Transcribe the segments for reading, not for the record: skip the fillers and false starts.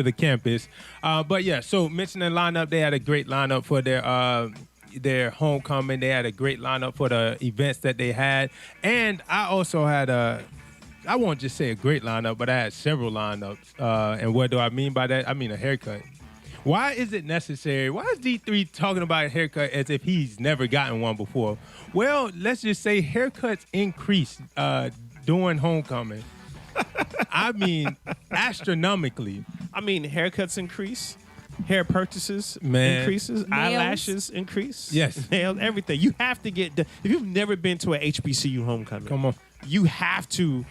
the campus. But yeah, so mentioning lineup, they had a great lineup for their homecoming. They had a great lineup for the events that they had, and I also had I won't just say a great lineup, but I had several lineups. And what do I mean by that? I mean a haircut. Why is it necessary? Why is D3 talking about a haircut as if he's never gotten one before? Well, let's just say haircuts increase during homecoming. I mean, astronomically. I mean, haircuts increase, hair purchases Man. increases, Nails. eyelashes increase. Yes. Nails, everything. You have to get, if you've never been to a HBCU homecoming, Come on. you have to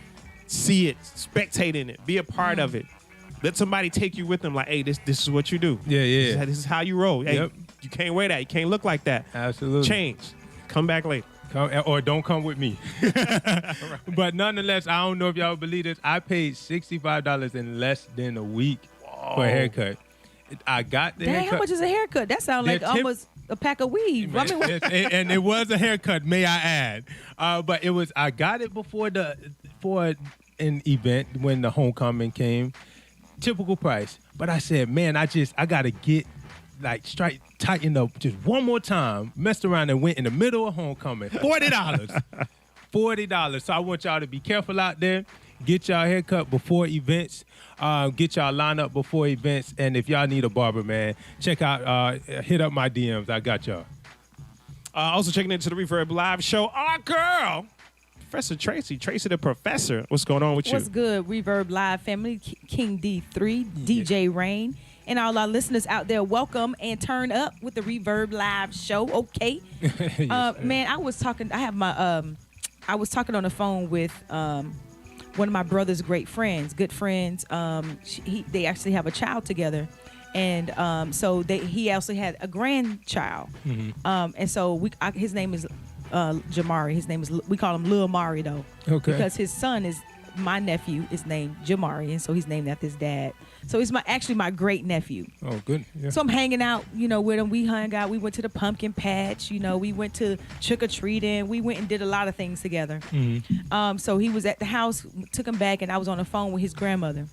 see it, spectate in it, be a part of it. Let somebody take you with them like, hey, this is what you do. Yeah. This is how you roll. Hey, Yep. you can't wear that. You can't look like that. Absolutely. Change. Come back later. Or don't come with me. But nonetheless, I don't know if y'all believe this. I paid $65 in less than a week for a haircut. I got the Dang, haircut. how much is a haircut? That sounds like They're tip- almost a pack of weed. I mean, and it was a haircut, may I add. But it was. I got it for an event when the homecoming came. Typical price. But I said, man, I gotta get tightened up just one more time. Messed around and went in the middle of homecoming. $40. $40. So I want y'all to be careful out there. Get y'all haircut before events. Get y'all line up before events. And if y'all need a barber, man, check out, hit up my DMs. I got y'all. Also checking into the Reverb Live show, our girl, Professor Tracy the Professor. What's going on with you? what's good, Reverb Live family? King D3, DJ Rain, and all our listeners out there, welcome and turn up with the Reverb Live show. Okay, man, I was talking. I was talking on the phone with one of my brother's great friends, good friends. They actually have a child together. And so he also had a grandchild. And so his name is Jamari. We call him Lil Mari though. Okay. Because his son is my nephew is named Jamari, and so he's named after his dad. So he's actually my great nephew. Oh, good. Yeah. So I'm hanging out, with him. We hung out. We went to the pumpkin patch. We went to trick or treating. We went and did a lot of things together. So he was at the house, took him back, and I was on the phone with his grandmother,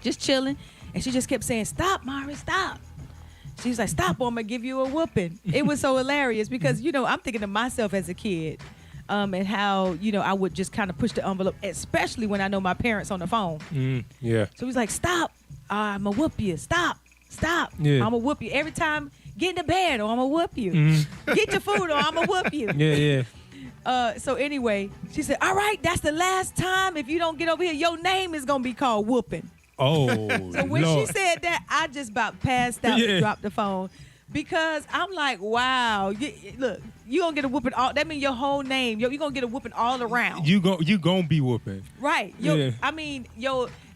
just chilling. And she just kept saying, "Stop, Mari, stop." She was like, "Stop, or I'm gonna give you a whooping." It was so hilarious because I'm thinking of myself as a kid, and how I would just kind of push the envelope, especially when I know my parents on the phone. Yeah. So he's like, "Stop, I'm gonna whoop you. Stop, Yeah. I'm gonna whoop you every time. Get in the bed, or I'm gonna whoop you. Get your food, or I'm gonna whoop you." Yeah. So anyway, she said, "All right, that's the last time. If you don't get over here, your name is gonna be called whooping." Oh, So when Lord. she said that, I just about passed out and dropped the phone because I'm like, wow, look, you gonna get a whooping all. That means your whole name. You gonna get a whooping all around. You gonna be whooping. Right. Yeah. I mean,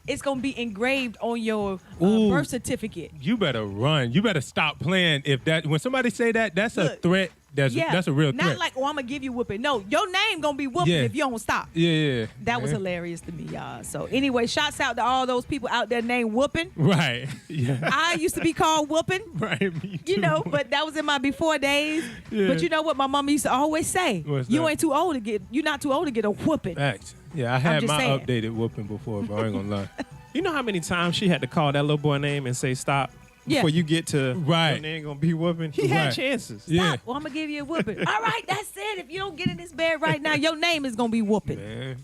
it's gonna be engraved on your Ooh. birth certificate. You better run. You better stop playing. When somebody say that, that's a Look, threat. That's a real threat. Not like, I'm gonna give you whooping. No, your name gonna be whooping if you don't stop. Yeah. That was hilarious to me, y'all. So anyway, shouts out to all those people out there named Whooping. Right. Yeah. I used to be called Whooping. Right. Me too. But that was in my before days. Yeah. But you know what my mama used to always say? What's You're that? not too old to get a whooping. Facts. Yeah, I had just my saying. updated whooping before, but I ain't gonna lie. You know how many times she had to call that little boy name and say stop Yeah. before you get to Right. your name gonna be whooping? He had Right. chances. Yeah. Stop. Well, I'm gonna give you a whooping. All right, that's it. If you don't get in this bed right now, your name is gonna be whooping. Man.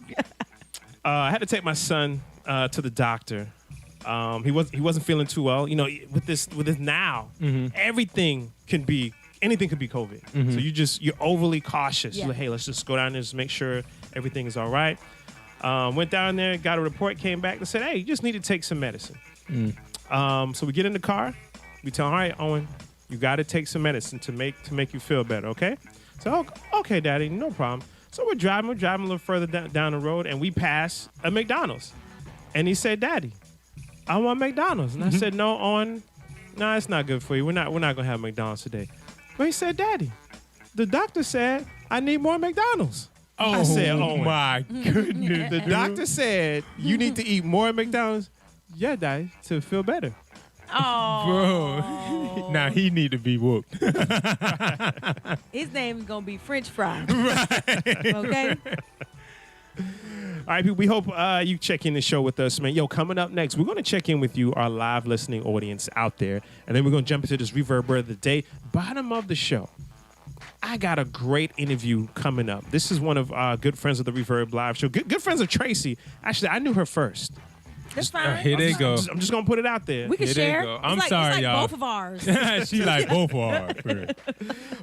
I had to take my son to the doctor. He wasn't feeling too well. With this now, anything could be COVID. So you're overly cautious. Yeah. You're like, hey, let's just go down there and just make sure everything is all right. Went down there, got a report, came back and said, hey, you just need to take some medicine. So we get in the car. We tell him, all right, Owen, you got to take some medicine to make you feel better, okay? So, okay, Daddy, no problem. So we're driving a little further down the road, and we pass a McDonald's. And he said, Daddy, I want McDonald's. And I said, no, Owen, no, it's not good for you. We're not going to have McDonald's today. But he said, Daddy, the doctor said I need more McDonald's. Oh, I said, Owen, my goodness. the doctor said you need to eat more McDonald's. Yeah, Daddy, to feel better. Oh, Bro. Now he need to be whooped. his name is gonna be French fry. Right. Okay. right, people, we hope you check in the show with us, man. Yo, coming up next, we're going to check in with you, our live listening audience out there, and then we're going to jump into this Reverb Word of the Day. Bottom of the show, I got a great interview coming up. This is one of our good friends of the Reverb Live Show. Good friends of Tracy. Actually, I knew her first. That's fine. Here they go. I'm just going to put it out there. We can Here they share. go. I'm it's sorry, like y'all. both of ours. She like both of ours.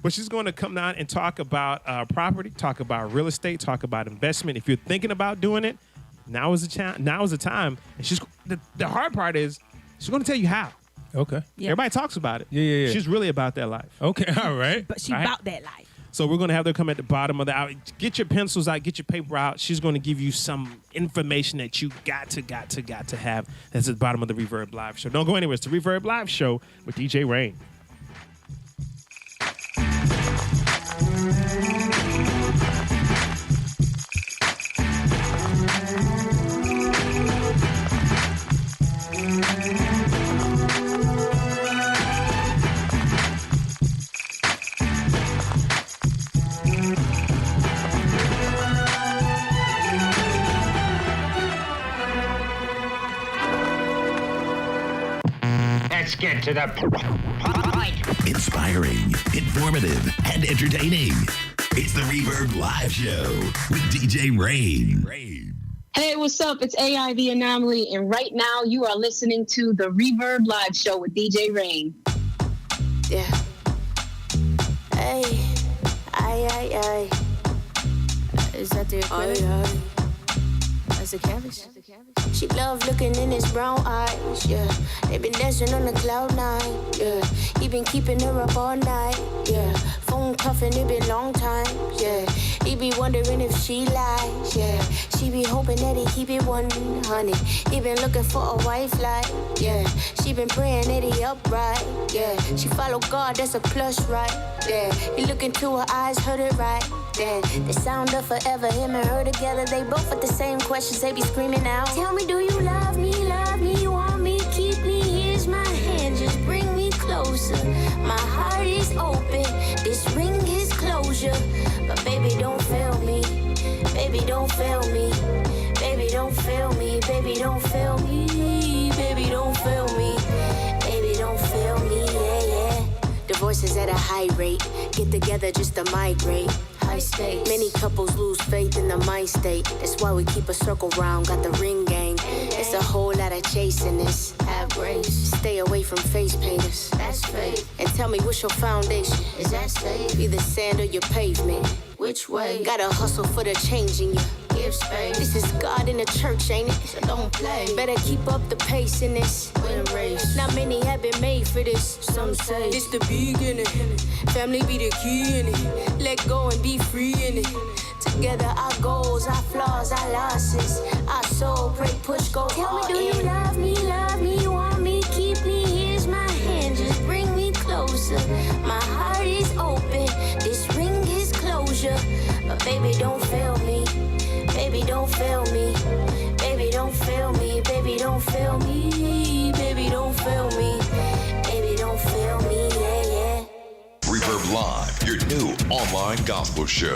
But she's going to come down and talk about property, talk about real estate, talk about investment. If you're thinking about doing it, now is the time. And she's the hard part is she's going to tell you how. Okay. Yeah. Everybody talks about it. Yeah. She's really about that life. Okay. All right. But she All right. about that life. So we're going to have her come at the bottom of the hour. Get your pencils out. Get your paper out. She's going to give you some information that you got to have. That's at the bottom of the Reverb Live Show. Don't go anywhere. It's the Reverb Live Show with DJ Rain. Let's get to the point. Inspiring, informative, and entertaining. It's the Reverb Live Show with DJ Rain. Hey, what's up? It's AI The Anomaly, and right now you are listening to the Reverb Live Show with DJ Rain. Yeah. Hey. Aye. Is that the equipment? That's the canvas. She love looking in his brown eyes, yeah. They been dancing on the cloud nine, yeah. He been keeping her up all night, yeah. Phone cuffing, it been long time, yeah. He be wondering if she lies, yeah. She be hoping that he keep it 100. He been looking for a wife like, yeah. She been praying that he upright, yeah. She follow God, that's a plus, right, yeah. He look into her eyes, heard it right, yeah. The sound of forever, him and her together. They both with the same questions, they be screaming out. Tell me, do you love me, you want me, keep me, here's my hand, just bring me closer. My heart is open, this ring is closure. But baby, don't fail me, baby, don't fail me. Baby, don't fail me, baby, don't fail me. Baby, don't fail me, baby, don't fail me, yeah. Divorces at a high rate, get together just to migrate. High stakes. Many couples lose faith in the mind state. That's why we keep a circle round, got the ring gang. It's a whole lot of chasing this. Have grace. Stay away from face painters. That's fake. And tell me, what's your foundation? Is that safe? Either sand or your pavement. Which way? Gotta hustle for the change in you. Give space. This is God in the church, ain't it? So don't play. Better keep up the pace in this. Win race. Not many have been made for this. Some say it's the beginning. Family be the key in it. Let go and be free in it. Together our goals, our flaws, our losses. Our soul, pray, push, go. Tell me, do you love me, you want me, keep me, here's my hand, just bring me closer. My heart is open, this ring is closure. But baby, don't fail me, baby, don't fail me. Baby, don't fail me, baby, don't fail me. Baby, don't fail me, baby, don't fail me, yeah. Reverb Live, your new online gospel show.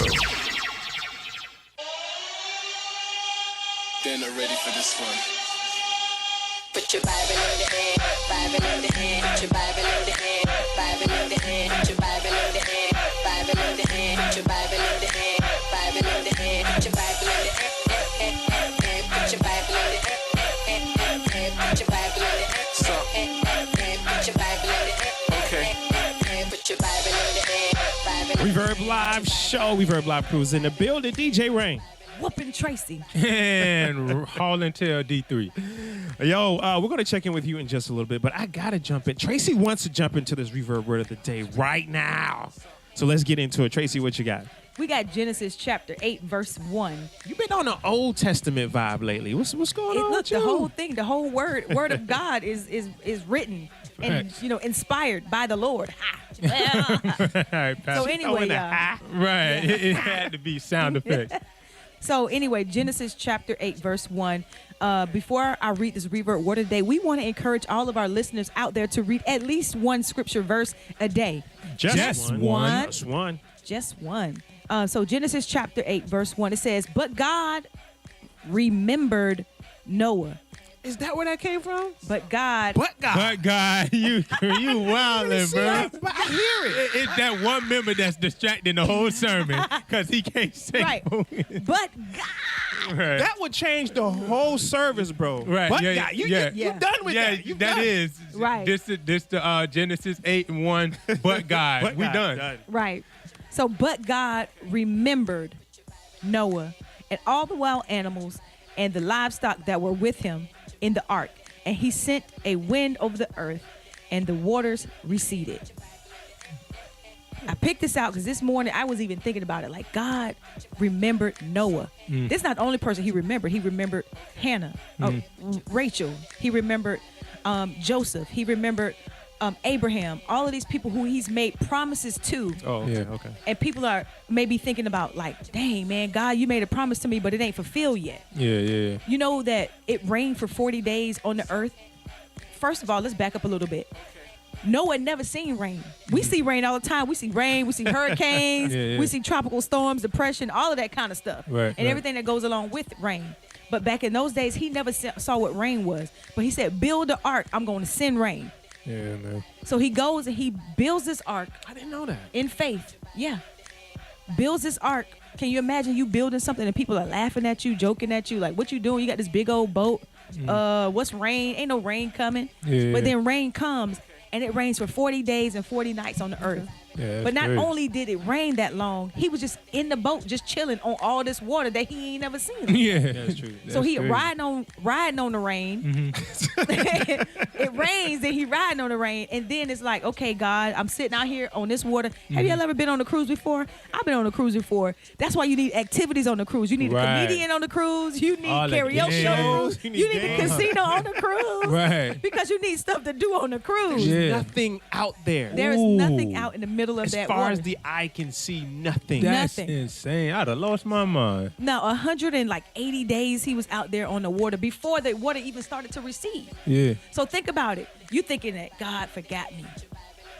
They're not ready for this one. Put your Bible in the hand, Bible in the hand, put your Bible in the hand, Bible in the hand, put your Bible in the hand, Bible in the hand, put your Bible in the hand, Bible in the hand, put your Bible in the hand, put your Bible in the hand, put your Bible in the hand, So, put your Bible in the hand, okay. put your Bible in the hand, Bible in the Reverb Live Show. Reverb Live Crew is in the building. DJ Rain. Whooping Tracy. And hauling tail D3. Yo, we're going to check in with you in just a little bit, but I got to jump in. Tracy wants to jump into this Reverb Word of the Day right now. So let's get into it. Tracy, what you got? We got Genesis chapter 8, verse 1. You've been on an Old Testament vibe lately. What's going on Look, with you? the whole thing, the whole word of God is written and inspired by the Lord. Ha. All right, So Pastor. anyway, Right. It had to be sound effects. So anyway, Genesis chapter 8, verse 1. Before I read this Reverb Word of the Day, we want to encourage all of our listeners out there to read at least one scripture verse a day. Just one. Just one. Just one. So Genesis chapter 8, verse 1, it says, but God, remembered Noah. Is that where that came from? But God. But God. But God, you wildin', bro. But I hear it. It's that one member that's distracting the whole sermon because he can't say. Right. But God. Right. That would change the whole service, bro. Right. But yeah, God, you yeah. done with yeah, that. You that done. is. Right. This the Genesis 8:1. But God, But we God, done. Right. So, but God remembered Noah and all the wild animals and the livestock that were with him in the ark. And he sent a wind over the earth, and the waters receded. I picked this out because this morning I was even thinking about it. Like, God remembered Noah. This is not the only person he remembered. He remembered Hannah, Rachel. He remembered Joseph. He remembered Abraham. All of these people who he's made promises to. Oh, okay, Yeah. okay. And people are maybe thinking about, like, dang, man, God, you made a promise to me, but it ain't fulfilled yet. Yeah. You know that it rained for 40 days on the earth? First of all, let's back up a little bit. Noah never seen rain. We see rain all the time. We see rain. We see hurricanes. Yeah. We see tropical storms, depression, all of that kind of stuff. Right, and everything that goes along with rain. But back in those days, he never saw what rain was. But he said, build the ark. I'm going to send rain. Yeah, man. So he goes and he builds this ark I didn't know that. in faith. Yeah. Builds this ark. Can you imagine you building something and people are laughing at you, joking at you? Like, what you doing? You got this big old boat. What's rain? Ain't no rain coming. Yeah. But then rain comes, and it rains for 40 days and 40 nights on the earth. Yeah, But not crazy. only did it rain that long, he was just in the boat, just chilling on all this water that he ain't never seen. Yeah, That's true. So he crazy. riding on the rain. It rains, and he riding on the rain, and then it's like, okay, God, I'm sitting out here on this water. Have you ever been on a cruise before? I've been on a cruise before. That's why you need activities on the cruise. You need Right. a comedian on the cruise. You need All the karaoke games. shows. You You need need a games. casino on the cruise. Right. Because you need stuff to do on the cruise. Yeah. Nothing out there. There is Ooh. nothing out in the middle of As that far water. as the eye can see, nothing. That's Nothing. insane. I'd have lost my mind. Now, 180 days he was out there on the water before the water even started to recede. Yeah. So think about it. You thinking that God forgot me.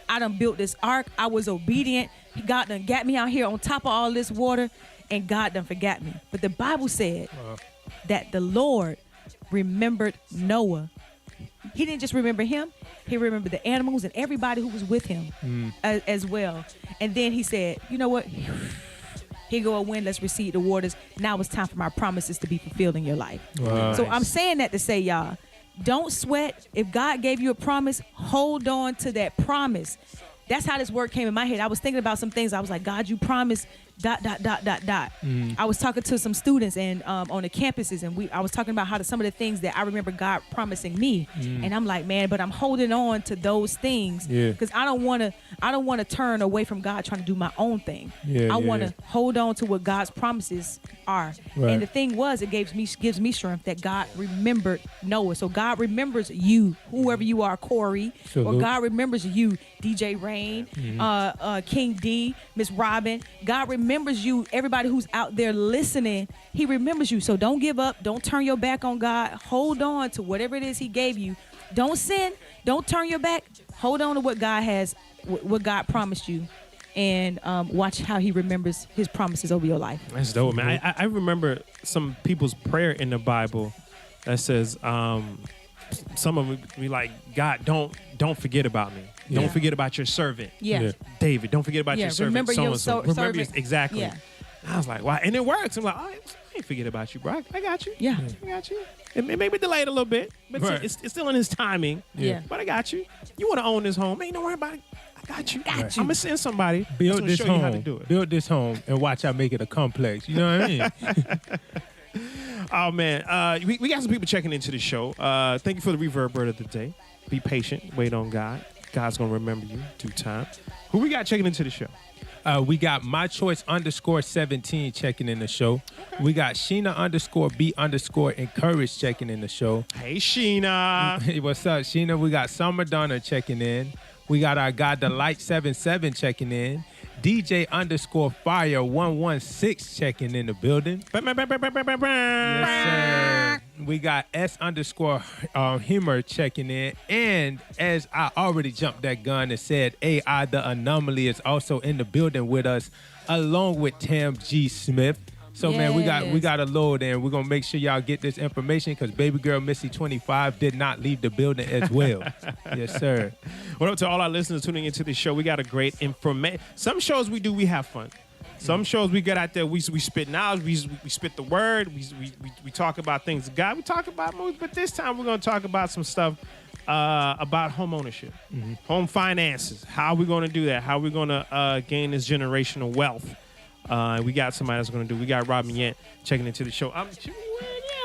I done built this ark. I was obedient. God done got me out here on top of all this water, and God done forgot me. But the Bible said that the Lord remembered Noah. He didn't just remember him. He remembered the animals and everybody who was with him as well. And then he said, you know what? Here go a wind, let's recede the waters. Now it's time for my promises to be fulfilled in your life. Wow. So I'm saying that to say, y'all, don't sweat. If God gave you a promise, hold on to that promise. That's how this word came in my head. I was thinking about some things. I was like, God, you promised ... I was talking to some students and on the campuses, and I was talking about how some of the things that I remember God promising me, and I'm like, man, but I'm holding on to those things because I don't want to turn away from God trying to do my own thing. I want to hold on to what God's promises are. Right. And the thing was, it gives me strength that God remembered Noah. So God remembers you, whoever you are, Corey, or God remembers you, DJ Rain, King D, Miss Robin. God remembers you, everybody who's out there listening. He remembers you. So don't give up. Don't turn your back on God. Hold on to whatever it is he gave you. Don't sin. Don't turn your back. Hold on to what God has, what God promised you, and watch how he remembers his promises over your life. That's dope, man. I remember some people's prayer in the Bible that says, some of them be like, God, don't forget about me. Yeah. Don't forget about your servant. Yeah. David, don't forget about your servant. Remember your so-and-so. servant. Exactly. Yeah. I was like, wow. And it works. I'm like, I ain't forget about you, bro. I got you. Yeah. I got you. It may be delayed a little bit, but Right. it's still in his timing. Yeah. But I got you. You want to own this home. Ain't no worry about it. I got you. Got you. I'm going to send somebody Build that's this gonna show you how to home. do it. Build this home and watch I make it a complex. You know what I mean? Oh, man. We got some people checking into the show. Thank you for the reverb word of the day. Be patient. Wait on God. God's going to remember you due time. Who we got checking into the show? We got mychoice_17 checking in the show. We got Sheena_B_encourage checking in the show. Hey, Sheena. Hey, what's up, Sheena? We got Summer Donner checking in. We got our guy Delight77 checking in. DJ_Fire116 checking in the building. Yes, sir. We got S_Humor checking in. And as I already jumped that gun and said, AI the Anomaly is also in the building with us, along with Tam G. Smith. So man, we Yes. got a load, and we're gonna make sure y'all get this information because baby girl Missy 25 did not leave the building as well. Yes, sir. What up to all our listeners tuning into the show? We got a great information. Some shows we do, we have fun. Some shows we get out there, we spit knowledge, we spit the word, we talk about things of God, we talk about movies, but this time we're going to talk about some stuff about home ownership, home finances, how we're going to do that, how we're going to gain this generational wealth. We got somebody that's going to do. We got Robin Yant checking into the show.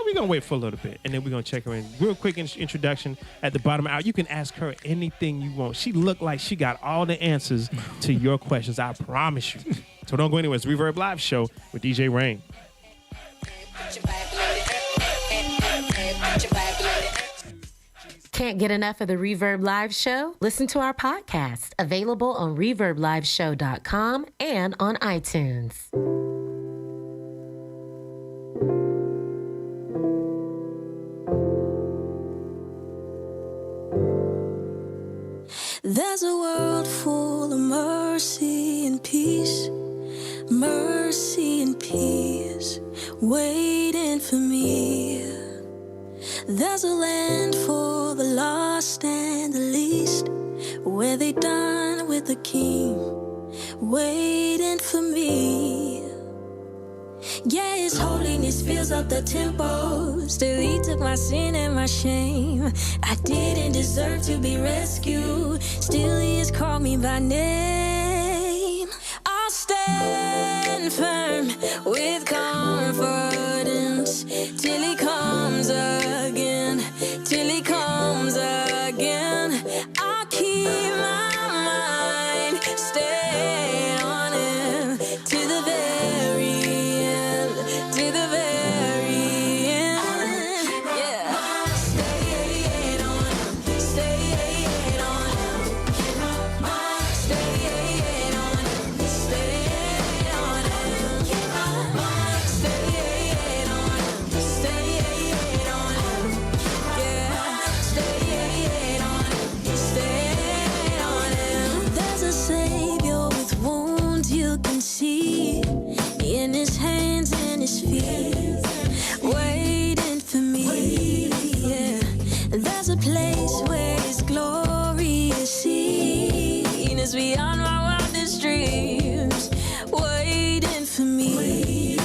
We're going to wait for a little bit, and then we're going to check her in. Real quick introduction at the bottom of the hour. You can ask her anything you want. She looked like she got all the answers to your questions. I promise you. So don't go anywhere. It's Reverb Live Show with DJ Rain. Can't get enough of the Reverb Live Show? Listen to our podcast, available on reverbliveshow.com and on iTunes. There's a world full of mercy and peace, waiting for me. There's a land for the lost and the least, where they dine with the King, waiting for me. Yeah, His holiness fills up the temple. Still He took my sin and my shame. I didn't deserve to be rescued. Still He has called me by name. I'll stand firm with confidence till He comes again. Till He comes again. I'll keep my mind stayed on Him to the very end. To the very end. Yeah. Stay on Him. Stay on Him. Stay on Him. Stay on Him. Stay on Him. Stay on Him. Yeah. Stay on Him. Stay on Him. There's a Savior with wounds you can see in His hands and His feet, waiting for me. Yeah. There's a place where His glory is seen. It's beyond my wildest dreams, waiting for me.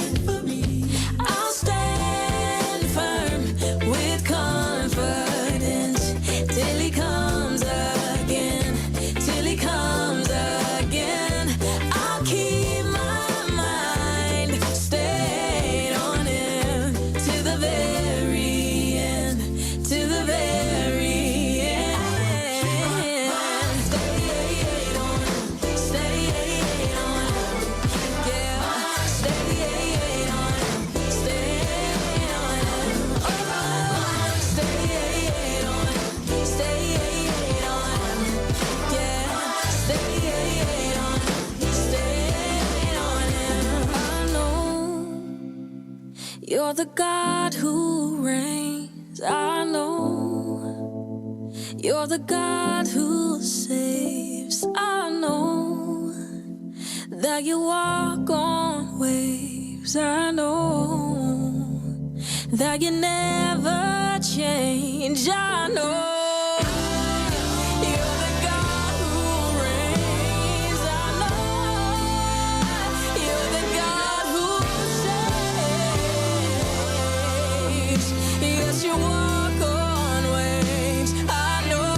I'll stand firm with confidence till He comes again. Till He comes again. I'll keep my mind stayed on Him to the very end. To the very end. Stay on Him. Stay on Him. Yeah. Stay on Him. Stay on Him. Oh, stay on Him. Stay on Him. Yeah. Stay on Him. Stay on Him. I know You're the God who reigns. I know You're the God who saves. I know that You walk on waves. I know that You never change. I know You're the God who reigns. I know You're the God who saves. Yes, You walk on waves. I know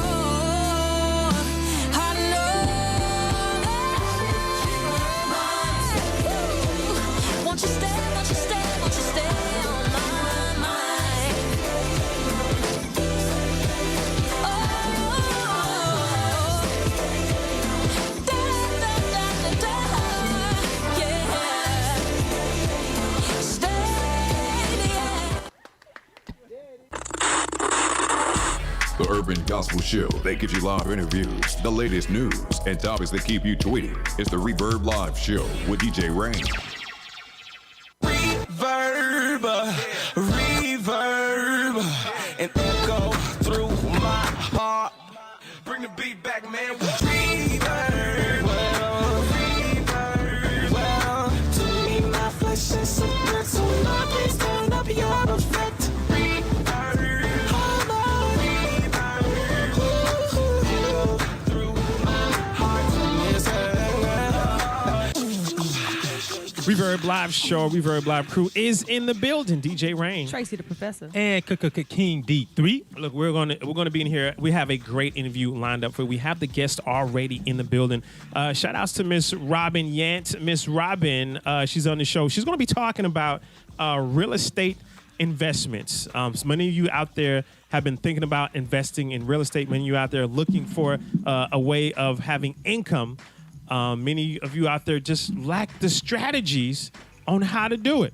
that. Won't you stay, won't you stay, won't you stay on my mind? The Urban Gospel Show that gives you live interviews, the latest news, and topics that keep you tweeting. It's the Reverb Live Show with DJ Rain. Reverb, and echo through my heart. Bring the beat back, man. Reverb, well, to me, my flesh is so good, Reverb Live Show, Reverb Live Crew is in the building. DJ Rain. Tracy the Professor. And King D3. Look, we're gonna be in here. We have a great interview lined up for you. We have the guest already in the building. Shout outs to Miss Robin Yant. Miss Robin, she's on the show. She's gonna be talking about real estate investments. So many of you out there have been thinking about investing in real estate. Many of you out there looking for a way of having income. Many of you out there just lack the strategies on how to do it.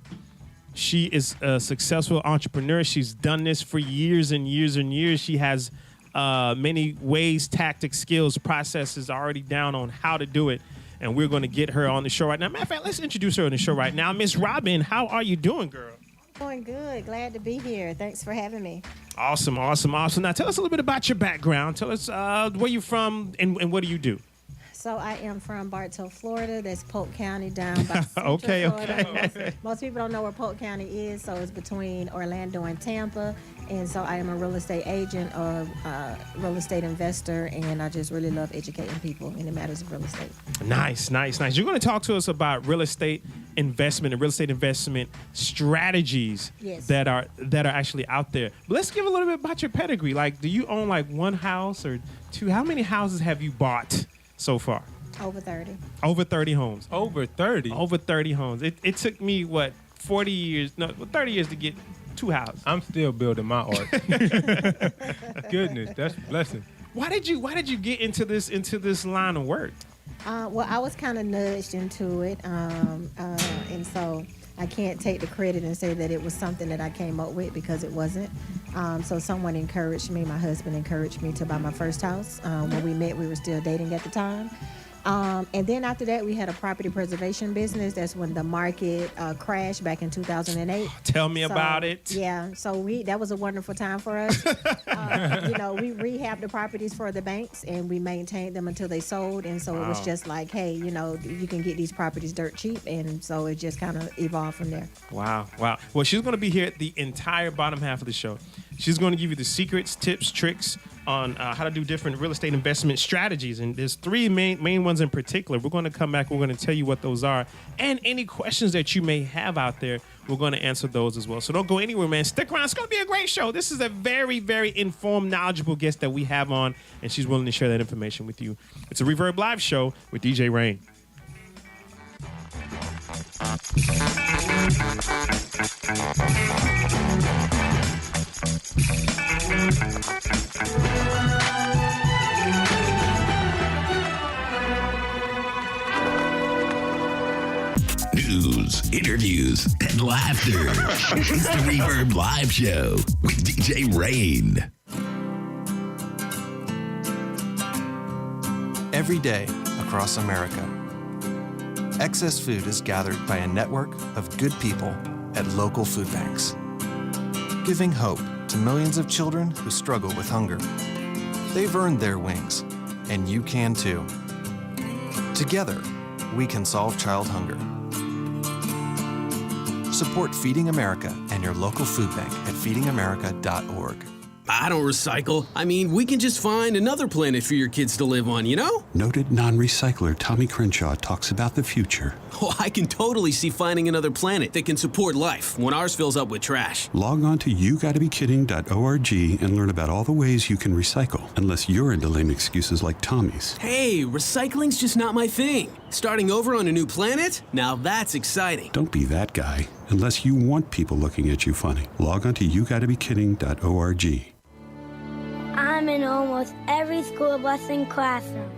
She is a successful entrepreneur. She's done this for years and years and years. She has many ways, tactics, skills, processes already down on how to do it. And we're going to get her on the show right now. Matter of fact, let's introduce her on the show right now. Miss Robin, how are you doing, girl? Doing good. Glad to be here. Thanks for having me. Awesome. Now, tell us a little bit about your background. Tell us where you're from and what do you do? So I am from Bartow, Florida. That's Polk County down by Central Okay. Florida. Most people don't know where Polk County is, so it's between Orlando and Tampa. And so I am a real estate agent or real estate investor, and I just really love educating people in the matters of real estate. Nice. You're going to talk to us about real estate investment and real estate investment strategies that are actually out there. But let's give a little bit about your pedigree. Like, do you own like one house or two? How many houses have you bought so far? Over 30. Over 30 homes. Over 30? Over 30 homes. It took me, 30 years to get 2 houses. I'm still building my art. Goodness, that's a blessing. Why did you get into this line of work? Well, I was kind of nudged into it, and so I can't take the credit and say that it was something that I came up with, because it wasn't. So someone encouraged me. My husband encouraged me to buy my first house. When we met, we were still dating at the time. And then after that, we had a property preservation business. That's when the market crashed back in 2008. Tell me about it. Yeah, so that was a wonderful time for us. We rehabbed the properties for the banks, and we maintained them until they sold. And so it was just like, hey, you can get these properties dirt cheap. And so it just kind of evolved from there. Wow. Well, she's going to be here the entire bottom half of the show. She's going to give you the secrets, tips, tricks on how to do different real estate investment strategies. And there's 3 main ones in particular. We're going to come back. We're going to tell you what those are. And any questions that you may have out there, we're going to answer those as well. So don't go anywhere, man. Stick around. It's going to be a great show. This is a very, very informed, knowledgeable guest that we have on, and she's willing to share that information with you. It's a Reverb Live show with DJ Rain. News, interviews, and laughter. It's the Reverb Live Show with DJ Rain. Every day across America, excess food is gathered by a network of good people at local food banks, giving hope to millions of children who struggle with hunger. They've earned their wings, and you can too. Together, we can solve child hunger. Support Feeding America and your local food bank at feedingamerica.org. I don't recycle. I mean, we can just find another planet for your kids to live on, you know? Noted non-recycler Tommy Crenshaw talks about the future. Oh, I can totally see finding another planet that can support life when ours fills up with trash. Log on to yougottabekidding.org and learn about all the ways you can recycle, unless you're into lame excuses like Tommy's. Hey, recycling's just not my thing. Starting over on a new planet? Now that's exciting. Don't be that guy, unless you want people looking at you funny. Log on to yougottabekidding.org. I'm in almost every school bus and classroom.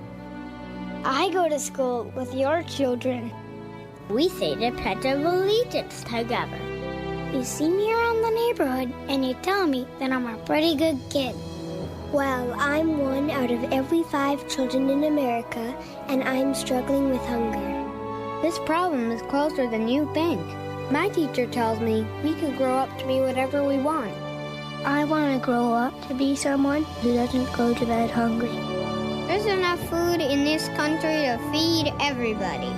I go to school with your children. We say the Pledge of Allegiance together. You see me around the neighborhood and you tell me that I'm a pretty good kid. Well, I'm one out of every 5 children in America, and I'm struggling with hunger. This problem is closer than you think. My teacher tells me we can grow up to be whatever we want. I want to grow up to be someone who doesn't go to bed hungry. There's enough food in this country to feed everybody.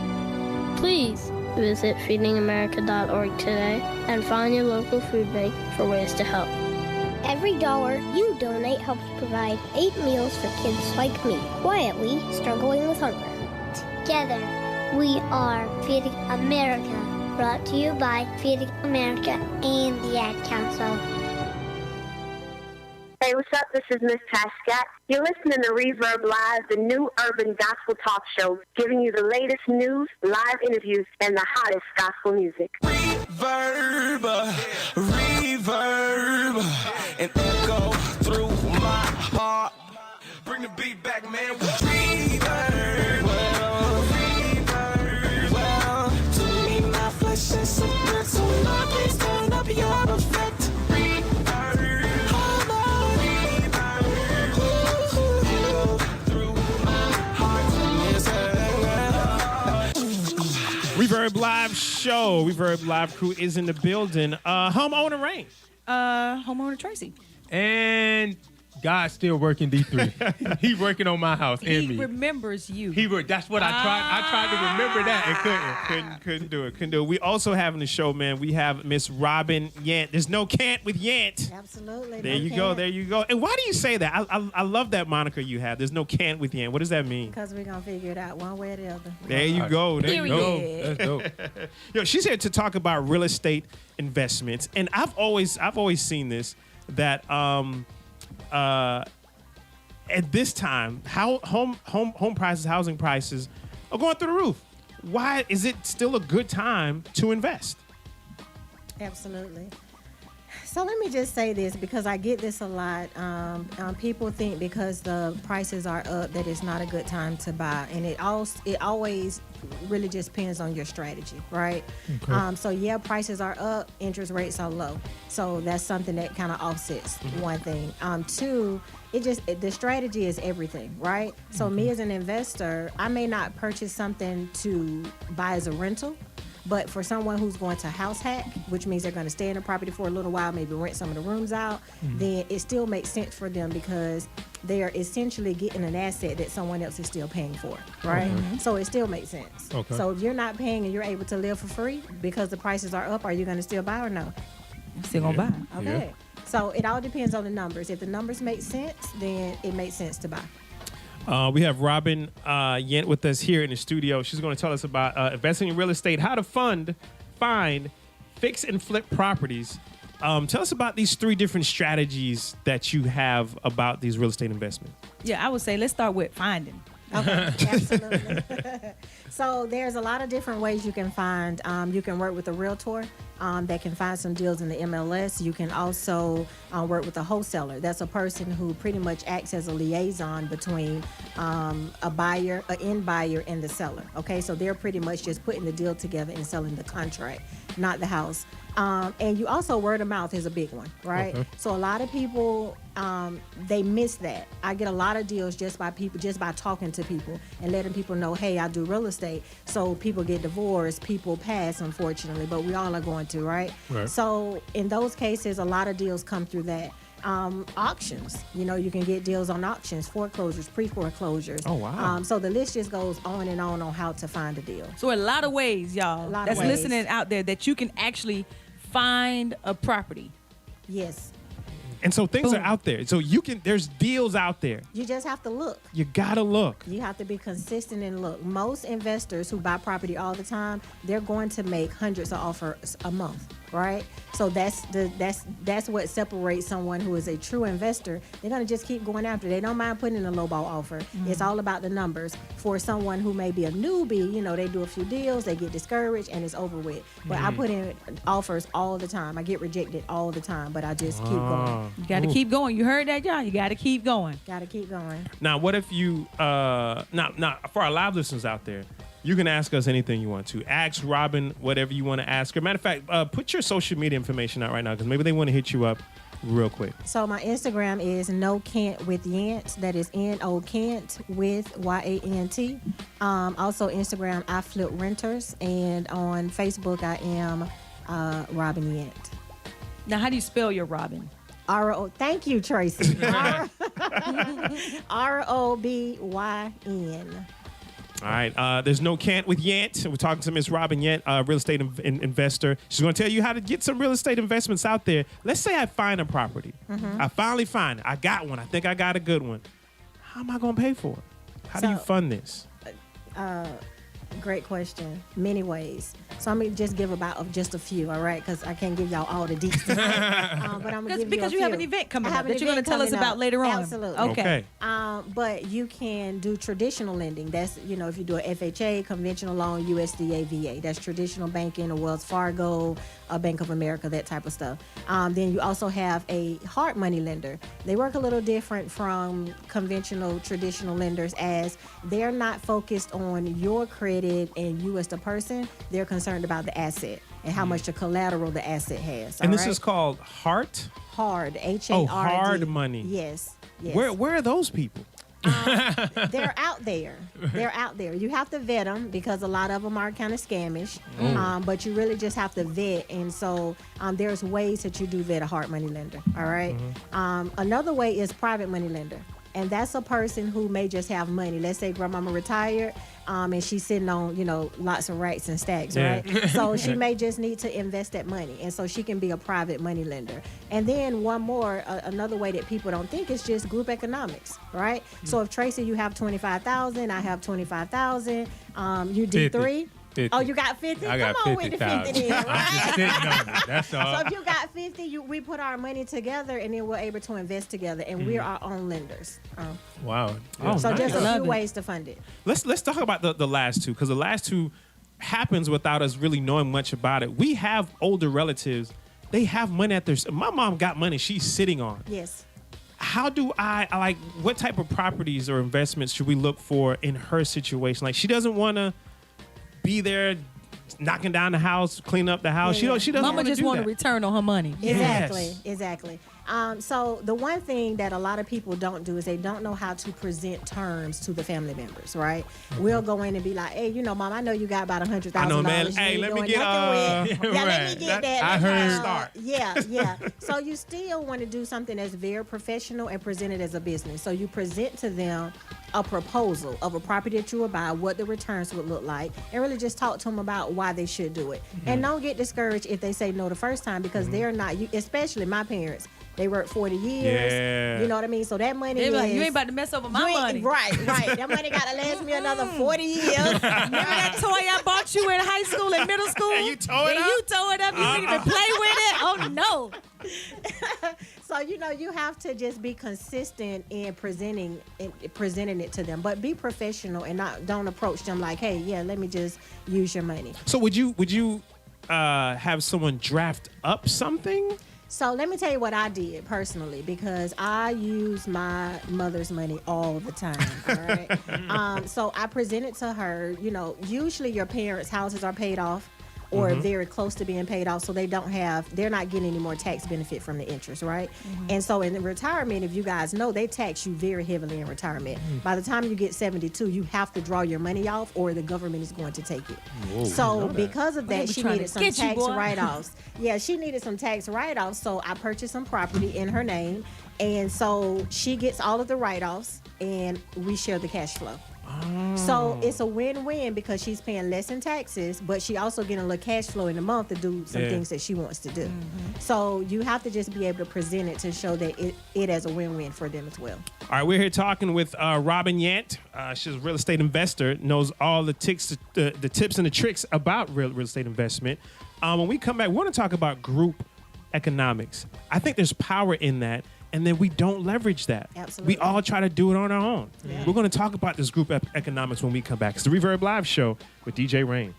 Please visit feedingamerica.org today and find your local food bank for ways to help. Every dollar you donate helps provide 8 meals for kids like me, quietly struggling with hunger. Together, we are Feeding America. Brought to you by Feeding America and the Ad Council. Hey, what's up? This is Miss Pascat. You're listening to Reverb Live, the new urban gospel talk show, giving you the latest news, live interviews, and the hottest gospel music. Reverb, and echo through my heart. Bring the beat back, man. Reverb, to me, my flesh is so good, so Lord, please turn up your effect. Reverb Live Show. Reverb Live Crew is in the building. Homeowner Rain. Homeowner Tracy. And God's still working D3. He working on my house and He me. remembers you. That's what I tried. I tried to remember that and Couldn't do it. We also have in the show, man, we have Miss Robin Yant. There's no can't with Yant. Absolutely. There you go. And why do you say that? I love that moniker you have. There's no can't with Yant. What does that mean? Because we're going to figure it out one way or the other. There you go. There you go. That's dope. Yo, she's here to talk about real estate investments. And I've always seen this, that at this time, how home prices, housing prices are going through the roof. Why is it still a good time to invest? Absolutely. So let me just say this, because I get this a lot. People think because the prices are up that it's not a good time to buy, and it always really just depends on your strategy, right? Okay. So yeah, prices are up, interest rates are low, so that's something that kind of offsets one thing. Two, the strategy is everything, right? So me as an investor, I may not purchase something to buy as a rental, but for someone who's going to house hack, which means they're going to stay in the property for a little while, maybe rent some of the rooms out, then it still makes sense for them, because they are essentially getting an asset that someone else is still paying for, right? Okay. So it still makes sense. Okay. So if you're not paying and you're able to live for free because the prices are up, are you going to still buy or no? I'm still going to buy. Okay. So it all depends on the numbers. If the numbers make sense, then it makes sense to buy. We have Robin Yant with us here in the studio. She's going to tell us about investing in real estate, how to find, fix, and flip properties. Tell us about these 3 different strategies that you have about these real estate investments. Yeah, I would say let's start with finding. Okay, absolutely. So there's a lot of different ways you can find. You can work with a realtor that can find some deals in the MLS. You can also work with a wholesaler. That's a person who pretty much acts as a liaison between a buyer, an end buyer, and the seller. Okay, so they're pretty much just putting the deal together and selling the contract, not the house. And you also, word of mouth is a big one, right? Okay. So a lot of people, they miss that. I get a lot of deals just by talking to people and letting people know, hey, I do real estate. So people get divorced, people pass, unfortunately, but we all are going to, right? Right. So in those cases, a lot of deals come through that. Auctions, you can get deals on auctions, foreclosures, pre-foreclosures. Oh, wow. So the list just goes on and on how to find a deal. So a lot of ways, y'all, that's listening out there, that you can actually find a property. Yes. And so things are out there. So there's deals out there. You just have to look. You gotta look. You have to be consistent and look. Most investors who buy property all the time, they're going to make hundreds of offers a month, right? So that's what separates someone who is a true investor. They're gonna just keep going after. They don't mind putting in a lowball offer. It's all about the numbers. For someone who may be a newbie, they do a few deals, they get discouraged, and it's over with. But I put in offers all the time. I get rejected all the time, but I just keep going. You got to keep going. You heard that, y'all? You got to keep going. Got to keep going. Now, what if you now for our live listeners out there, you can ask us anything you want to. Ask Robin whatever you want to ask her. Matter of fact, put your social media information out right now, because maybe they want to hit you up real quick. So my Instagram is No Can't with Yant. That is NO Can't with YANT. Also Instagram, I Flip Renters, and on Facebook I am Robin Yant. Now, how do you spell your Robin? R-O. Thank you, Tracy. ROBYN. All right. There's no can't with Yant. We're talking to Miss Robin Yant, real estate investor. She's going to tell you how to get some real estate investments out there. Let's say I find a property. I finally find it. I got one. I think I got a good one. How am I going to pay for it? How do you fund this? Great question. Many ways. So I'm going to just give about just a few, all right? Because I can't give y'all all the deets tonight. But I'm going to give you because you have an event coming up that you're going to tell us about later on. Absolutely. Okay. But you can do traditional lending. That's, if you do a FHA, conventional loan, USDA, VA. That's traditional banking, or Wells Fargo, a Bank of America, that type of stuff. Then you also have a hard money lender. They work a little different from conventional, traditional lenders, as they're not focused on your credit and you as the person. They're concerned about the asset and how much the collateral the asset has. And this is called HART? Hard, H-A-R-D. Oh, hard money. Yes. Where are those people? They're out there. They're out there. You have to vet them because a lot of them are kind of scamish. But you really just have to vet. And so there's ways that you do vet a hard money lender. All right. Another way is private money lender. And that's a person who may just have money. Let's say grandmama retired, and she's sitting on, lots of racks and stacks, right? So she may just need to invest that money. And so she can be a private money lender. And then one more, another way that people don't think is just group economics, right? So if Tracy, you have 25,000, I have 25,000, you do 3. 50. Oh, you got 50? I got Come on with the 50 then, right? I'm just sitting on it. That's all. So if you got 50, we put our money together, and then we're able to invest together, and we're our own lenders. Wow. So just a few ways to fund it. Let's talk about the last two, because the last two happens without us really knowing much about it. We have older relatives. They have money at their... My mom got money she's sitting on. Yes. How do I what type of properties or investments should we look for in her situation? Like, she doesn't want to be there knocking down the house, clean up the house. Yeah. She doesn't Mama just want to return on her money. Exactly. So the one thing that a lot of people don't do is they don't know how to present terms to the family members, right? We'll go in and be like, hey, Mom, I know you got about $100,000. I know, man. Hey, let me get let me get that. I heard. Start. Yeah. So you still want to do something that's very professional and present it as a business. So you present to them a proposal of a property that you will buy, what the returns would look like, and really just talk to them about why they should do it. And don't get discouraged if they say no the first time, because they're not, especially my parents. They worked 40 years. Yeah. You know what I mean? So that money is... Like, you ain't about to mess over my money. Right. That money got to last me another 40 years. Remember that toy I bought you in high school and middle school? And you tore it up? You tore it up. You didn't even play with it? Oh, no. So, you have to just be consistent in presenting it to them. But be professional and don't approach them like, hey, let me just use your money. So would you have someone draft up something? So let me tell you what I did personally, because I use my mother's money all the time. All right. So I presented to her, usually your parents' houses are paid off or very close to being paid off. So they're not getting any more tax benefit from the interest, right? And so in the retirement, if you guys know, they tax you very heavily in retirement. By the time you get 72, you have to draw your money off or the government is going to take it. Whoa, so because of that, she needed some tax boy. write-offs. Yeah, she needed some tax write-offs. So I purchased some property in her name. And so she gets all of the write-offs and we share the cash flow. So it's a win-win because she's paying less in taxes, but she also getting a little cash flow in a month to do some things that she wants to do. So you have to just be able to present it to show that it as a win-win for them as well. All right, we're here talking with Robin Yant. She's a real estate investor, knows all the tips and the tricks about real estate investment. When we come back, we want to talk about group economics. I think there's power in that. And then we don't leverage that. Absolutely. We all try to do it on our own. Yeah. We're going to talk about this group economics when we come back. It's the Reverb Live Show with DJ Rain.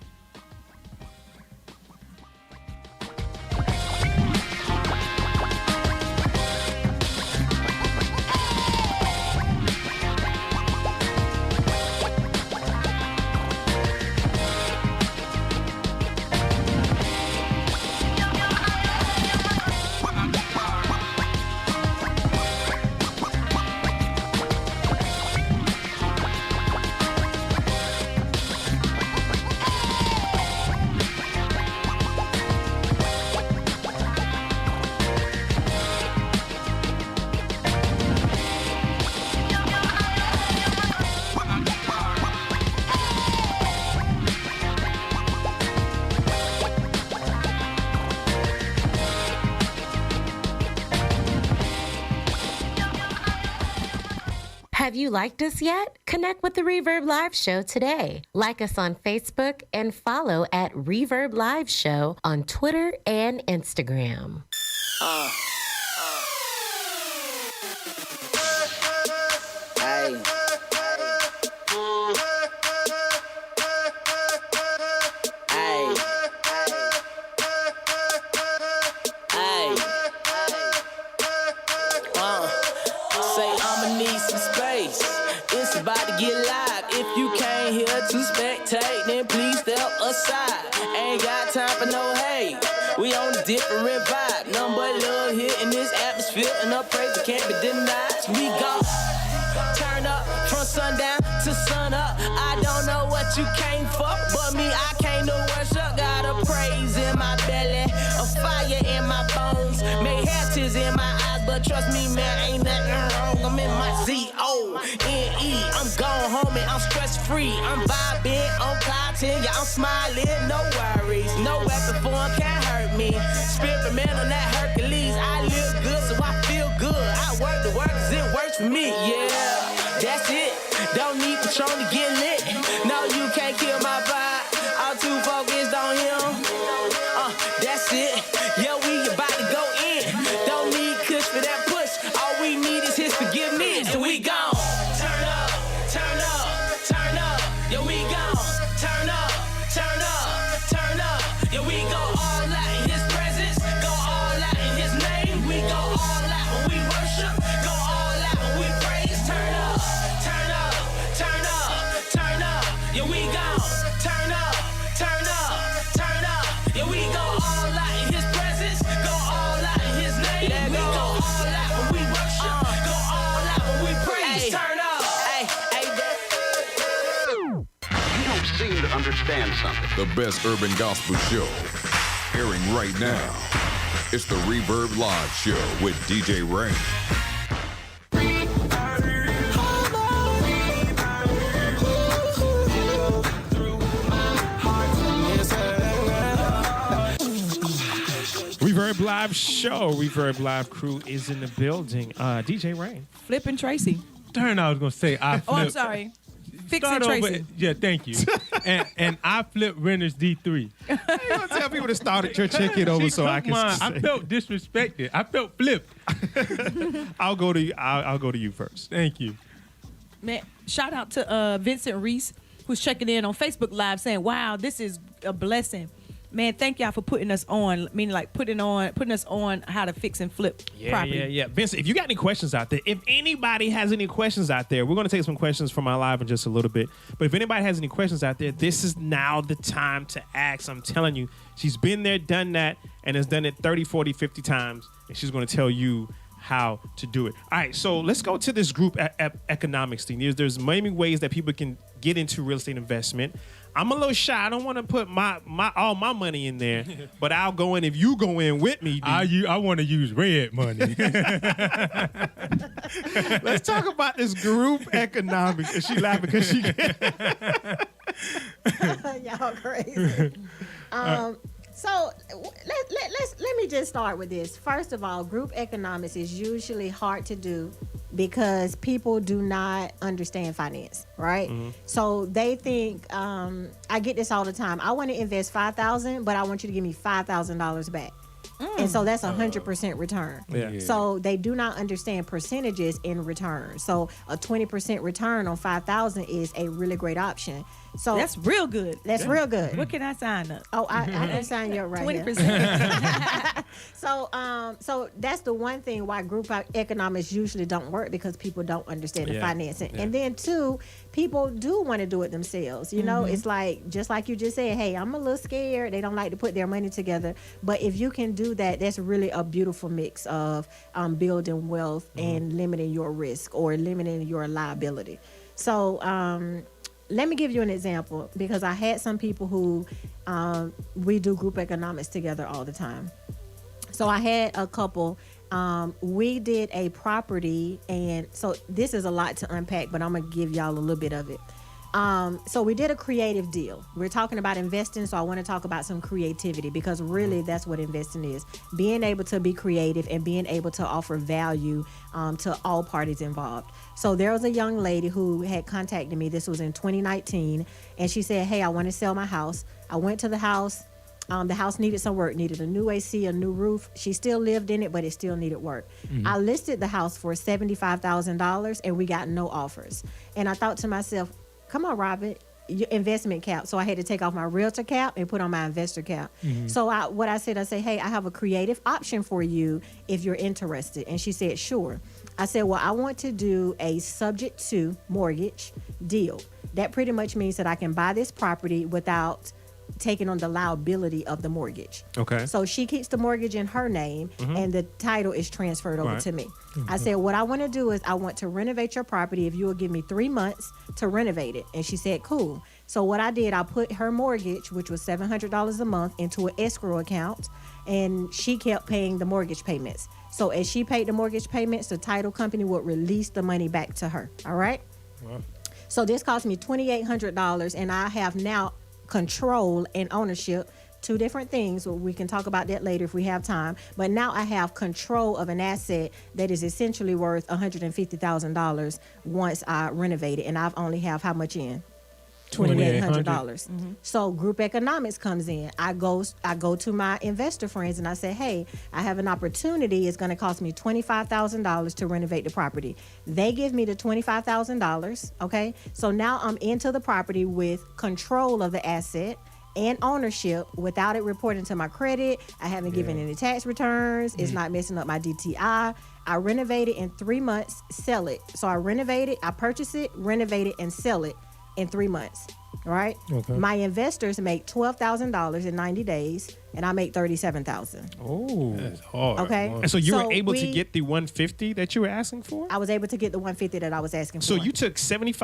Have you liked us yet? Connect with the Reverb Live Show today. Like us on Facebook and follow at Reverb Live Show on Twitter and Instagram. Hey. Say I'ma need some space. It's about to get live. If you came here to spectate, then please step aside. Ain't got time for no hate. We on a different vibe. None but love here in this atmosphere, and our praise can't be denied. We gon' turn up from sundown to sun up. I don't know what you came for, but me, I came to worship. Got a praise in my belly, a fire in my bones. May have tears in my eyes, but trust me, man, ain't nothing wrong. I'm in my Z-O-N-E. I'm going home and I'm stress-free. I'm vibing on cloud 10. Yeah, I'm smiling, no worries. No weapon form can't hurt me. Spirit man on that Hercules. I live good, so I feel good. I work the work 'cause it works for me. Yeah, that's it. Don't need Patron to get lit. No, you can't kill my vibe. I'm too focused on him. That's it. Yeah, we about to go in. Don't need kush for that push. All we need is his forgiveness. And we gon' turn up, turn up, turn up. Yeah, we gon' turn up, turn up, turn up. Yeah, we go all out in his presence. Go all out in his name. We go all out when we worship. Go all out when we praise. Turn up, turn up, turn up, turn up. Yeah, we gon' turn up, turn up, turn up. Yeah, we go all out in his presence. Go all out in his name. We go all out when we worship. Go all out when we praise. Turn up. You don't seem to understand something. The best urban gospel show airing right now. It's the Reverb Live Show with DJ Rain. Reverb Live Show. Reverb Live Crew is in the building. DJ Rain. Flipping Tracy. Darn, I was gonna say I flip. Oh, I'm sorry. Fixing Start over. Tracy. Yeah, thank you. and I flip Renner's D3. You gonna tell people to start at your chicken over so I can. I felt disrespected. I felt flipped. I'll go to you. I'll go to you first. Thank you. Man, shout out to Vincent Reese, who's checking in on Facebook Live saying, wow, this is a blessing. Man, thank y'all for putting us on, meaning like putting us on how to fix and flip property. Yeah. Vincent, if you got any questions out there, if anybody has any questions out there, we're going to take some questions from our live in just a little bit. But if anybody has any questions out there, this is now the time to ask. I'm telling you, she's been there, done that, and has done it 30, 40, 50 times, and she's going to tell you how to do it. All right, so let's go to this group economics thing. There's many ways that people can get into real estate investment. I'm a little shy. I don't want to put all my money in there, but I'll go in if you go in with me. I want to use red money. Let's talk about this group economics. And she laughing because she can't. Y'all crazy. So let me just start with this. First of all, group economics is usually hard to do because people do not understand finance, right? Mm-hmm. So they think, I get this all the time. I want to invest $5,000, but I want you to give me $5,000 back. And so that's 100% return. Yeah. So they do not understand percentages in return. So a 20% return on 5,000 is a really great option. So that's real good. That's real good. What can I sign up? Oh, I can sign you up right 20%. here. So that's the one thing why group economics usually don't work, because people don't understand the financing. Yeah. And then two, people do want to do it themselves. You know, it's like, just like you just said, hey, I'm a little scared. They don't like to put their money together. But if you can do that, that's really a beautiful mix of building wealth and limiting your risk or limiting your liability. So let me give you an example, because I had some people who we do group economics together all the time. So I had a couple. We did a property, and so this is a lot to unpack, but I'm going to give y'all a little bit of it. So we did a creative deal. We're talking about investing, so I want to talk about some creativity, because really that's what investing is. Being able to be creative and being able to offer value to all parties involved. So there was a young lady who had contacted me. This was in 2019, and she said, hey, I want to sell my house. I went to the house. The house needed some work, needed a new AC, a new roof. She still lived in it, but it still needed work. I listed the house for $75,000, and we got no offers. And I thought to myself, come on, Robert, your investment cap. So I had to take off my realtor cap and put on my investor cap. So what I said, hey, I have a creative option for you if you're interested. And she said, sure. I said, well, I want to do a subject to mortgage deal. That pretty much means that I can buy this property without taking on the liability of the mortgage. Okay. So she keeps the mortgage in her name, and the title is transferred over to me. I said, what I want to do is I want to renovate your property if you will give me 3 months to renovate it. And she said, cool. So what I did, I put her mortgage, which was $700 a month, into an escrow account, and she kept paying the mortgage payments. So as she paid the mortgage payments, the title company would release the money back to her. All right? Wow. So this cost me $2,800, and I have now control and ownership, two different things. We can talk about that later if we have time. But now I have control of an asset that is essentially worth $150,000 once I renovate it, and I've only have how much in? $2,800. So group economics comes in. I go to my investor friends and I say, hey, I have an opportunity. It's going to cost me $25,000 to renovate the property. They give me the $25,000. Okay. So now I'm into the property with control of the asset and ownership without it reporting to my credit. I haven't given any tax returns. It's not messing up my DTI. I renovate it in 3 months, sell it. So I renovate it, I purchase it, renovate it, and sell it in 3 months. Right? Okay. My investors make $12,000 in 90 days, and I make $37,000. Oh, that's hard. Okay. And so you were able to get the $150 that you were asking for? I was able to get the $150 that I was asking for. So you took 70.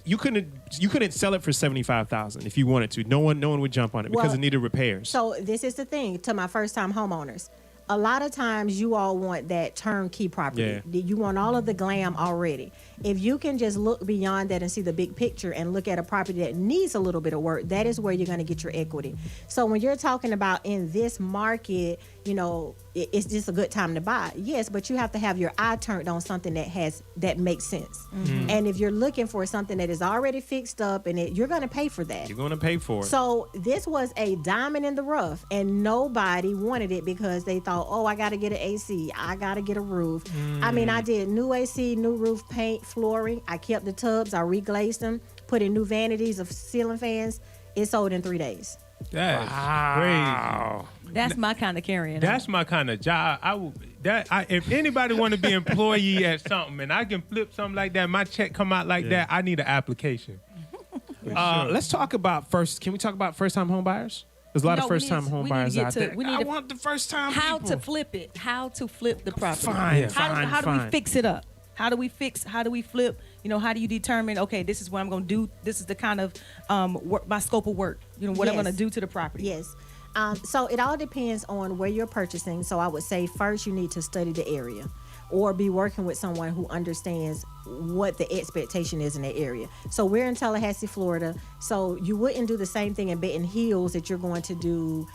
You couldn't sell it for $75,000 if you wanted to. No one would jump on it because it needed repairs. So this is the thing to my first time homeowners. A lot of times you all want that turnkey property. Yeah. You want all of the glam already. If you can just look beyond that and see the big picture and look at a property that needs a little bit of work, that is where you're going to get your equity. So when you're talking about in this market, you know, it's just a good time to buy. Yes, but you have to have your eye turned on something that makes sense. And if you're looking for something that is already fixed up and you're going to pay for that. You're going to pay for it. So this was a diamond in the rough, and nobody wanted it because they thought, oh, I got to get an AC. I got to get a roof. I mean, I did new AC, new roof, paint, flooring. I kept the tubs. I reglazed them, put in new vanities of ceiling fans. It sold in 3 days. That's crazy. That's my kind of carrying. That's my kind of job. If anybody want to be employee at something and I can flip something like that, my check come out like that, I need an application. Let's talk about Can we talk about first-time home buyers? There's a lot of first-time home buyers out there. I want the first-time how people. to flip it. How to flip the property. How do we fix it up? How do we flip? You know, how do you determine, okay, this is what I'm going to do. This is the kind of my scope of work, you know, what I'm going to do to the property. Yes. So it all depends on where you're purchasing. So I would say first you need to study the area or be working with someone who understands what the expectation is in that area. So we're in Tallahassee, Florida. So you wouldn't do the same thing in Benton Hills that you're going to do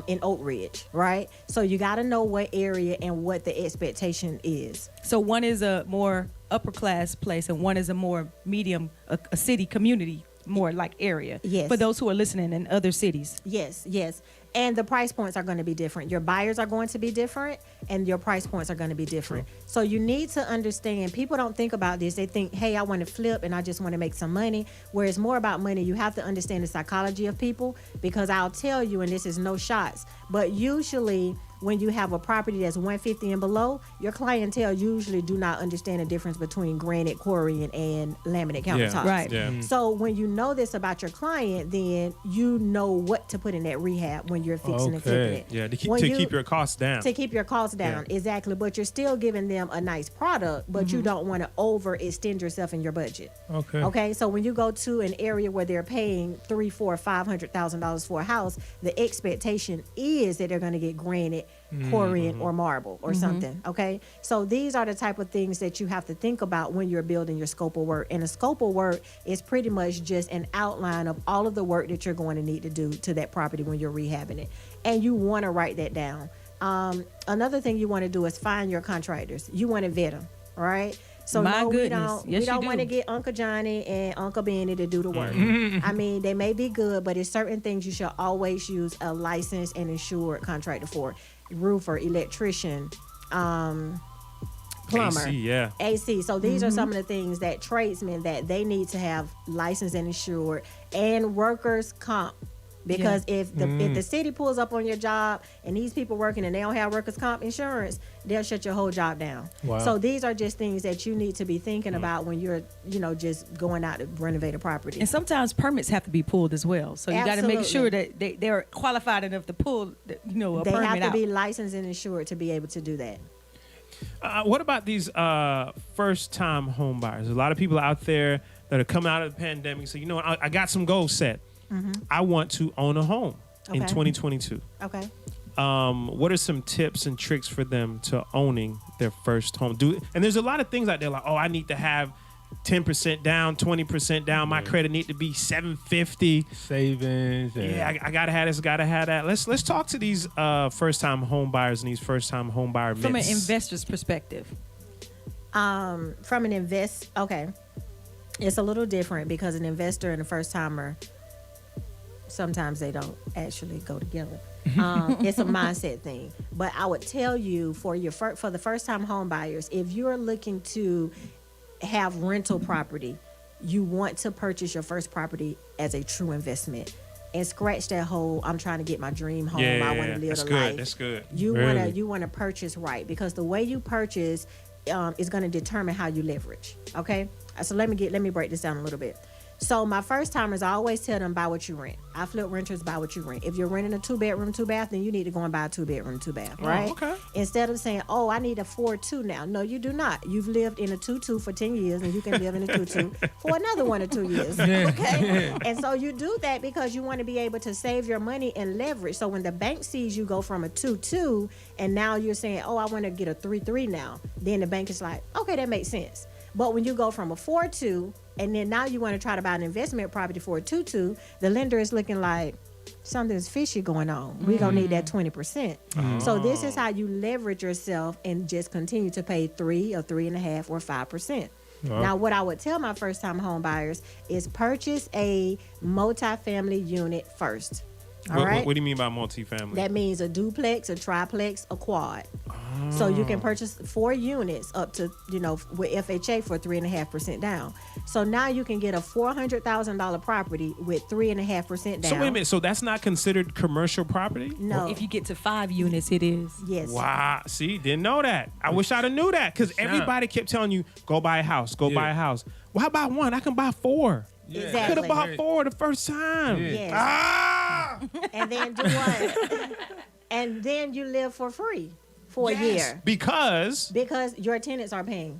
in Oak Ridge, right? So you got to know what area and what the expectation is. So one is a more upper class place and one is a more medium, a city community, more like area. Yes. For those who are listening in other cities. Yes. And the price points are going to be different. Your buyers are going to be different and your price points are going to be different. True. So you need to understand, people don't think about this. They think, hey, I want to flip and I just want to make some money. Where it's more about money, you have to understand the psychology of people, because I'll tell you, and this is no shots, but usually when you have a property that's 150 and below, your clientele usually do not understand the difference between granite, quarry, and laminate countertops. Yeah. Right. Yeah. So when you know this about your client, then you know what to put in that rehab when you're fixing and flipping it. Yeah, to keep your costs down. To keep your costs down, exactly. But you're still giving them a nice product, but you don't want to overextend yourself in your budget. Okay. So when you go to an area where they're paying $300,000, $400,000, $500,000 for a house, the expectation is that they're going to get granite, corian or marble or something. Okay, so these are the type of things that you have to think about when you're building your scope of work. And a scope of work is pretty much just an outline of all of the work that you're going to need to do to that property when you're rehabbing it, and you want to write that down. Another thing you want to do is find your contractors. You want to vet them, right? So My no, goodness. we Yes, don't you want to do. get Uncle Johnny and Uncle Benny to do the work. I mean, they may be good, but it's certain things you should always use a licensed and insured contractor for. Roofer, electrician, plumber, AC, yeah. AC. So these are some of the things that tradesmen that they need to have licensed and insured, and workers' comp. Because if the city pulls up on your job and these people working and they don't have workers' comp insurance, they'll shut your whole job down. Wow. So these are just things that you need to be thinking about when you're, just going out to renovate a property. And sometimes permits have to be pulled as well. So you got to make sure that they're qualified enough to pull, a they permit have to out. be licensed and insured to be able to do that. What about these first-time home buyers? A lot of people out there that are coming out of the pandemic say, you know what, I got some goals set. I want to own a home in 2022. Okay. What are some tips and tricks for them to owning their first home? And there's a lot of things out there like, I need to have 10% down, 20% down. My credit need to be 750. Savings. Yeah, I gotta have this, gotta have that. Let's talk to these first-time home buyers and these first-time home buyer From myths. an investor's perspective. From an okay. It's a little different because an investor and a first-timer, sometimes they don't actually go together. It's a mindset thing. But I would tell you for the first-time home buyers, if you're looking to have rental property, you want to purchase your first property as a true investment. And scratch that whole, I'm trying to get my dream home. I want to live a life. That's good. You want to purchase right, because the way you purchase is going to determine how you leverage. Okay, so let me break this down a little bit. So my first timers, I always tell them, buy what you rent. I flip renters, buy what you rent. If you're renting a 2-bedroom, 2-bath, then you need to go and buy a 2-bedroom, 2-bath, right? Okay. Instead of saying, I need a 4-2 now. No, you do not. You've lived in a 2-2 for 10 years, and you can live in a 2-2 for another 1 or 2 years. Okay? And so you do that because you want to be able to save your money and leverage. So when the bank sees you go from a 2-2, and now you're saying, I want to get a 3-3 now, then the bank is like, okay, that makes sense. But when you go from a 4-2, and then now you want to try to buy an investment property for a 2-2, the lender is looking like something's fishy going on. We're going to need that 20%. So this is how you leverage yourself and just continue to pay 3 or 3.5 or 5%. Now, what I would tell my first-time home buyers is purchase a multifamily unit first. All right? What do you mean by multifamily? That means a duplex, a triplex, a quad. So you can purchase 4 units up to, with FHA for 3.5% down. So now you can get a $400,000 property with 3.5% down. So wait a minute. So that's not considered commercial property? No. If you get to 5 units, it is. Yes. Wow. See, didn't know that. I wish I'd have knew that, because everybody kept telling you, go buy a house, go buy a house. Well, how about 1? I can buy 4. Exactly. I could have bought 4 the first time. Yes. And then do what? And then you live for free for a year. Because your tenants are paying.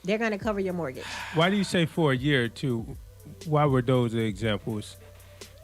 They're going to cover your mortgage. Why do you say for a year or 2? Why were those the examples?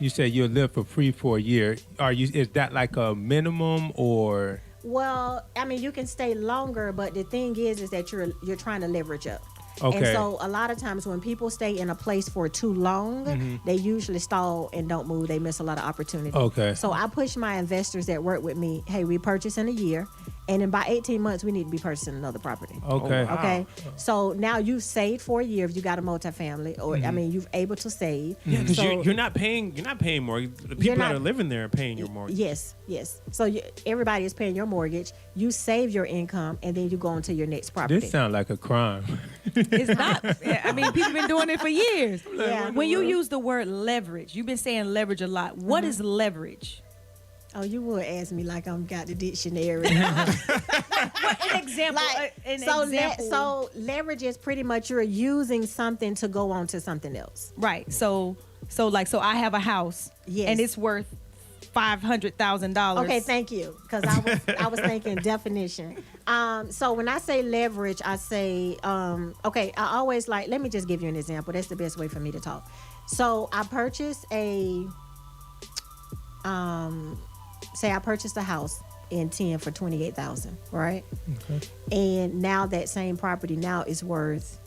You say you'll live for free for a year. Is that like a minimum or? Well, I mean, you can stay longer, but the thing is that you're trying to leverage up. Okay. And so a lot of times when people stay in a place for too long, they usually stall and don't move. They miss a lot of opportunity. Okay. So I push my investors that work with me, hey, we purchase in a year, and in about 18 months, we need to be purchasing another property. Okay. Okay. So now you've saved for a year if you got a multifamily, or I mean, you've able to save. Yeah, because so, you're not paying mortgage. The people that are living there are paying your mortgage. Yes. So everybody is paying your mortgage. You save your income, and then you go into your next property. This sounds like a crime. It's not. I mean, people been doing it for years. Yeah. When you use the word leverage, you've been saying leverage a lot. What is leverage? Oh, you would ask me like I'm got the dictionary. An example. So leverage is pretty much you're using something to go on to something else. Right. So I have a house. Yes. And it's worth $500,000. Okay, thank you. Because I was thinking definition. So when I say leverage, I say I always let me just give you an example. That's the best way for me to talk. So I purchased a house in 10 for $28,000, right? Okay. And now that same property now is worth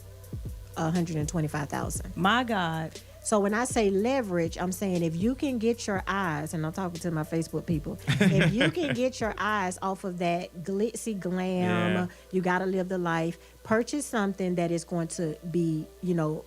$125,000. My God. So when I say leverage, I'm saying if you can get your eyes, and I'm talking to my Facebook people, if you can get your eyes off of that glitzy glam, you got to live the life, purchase something that is going to be,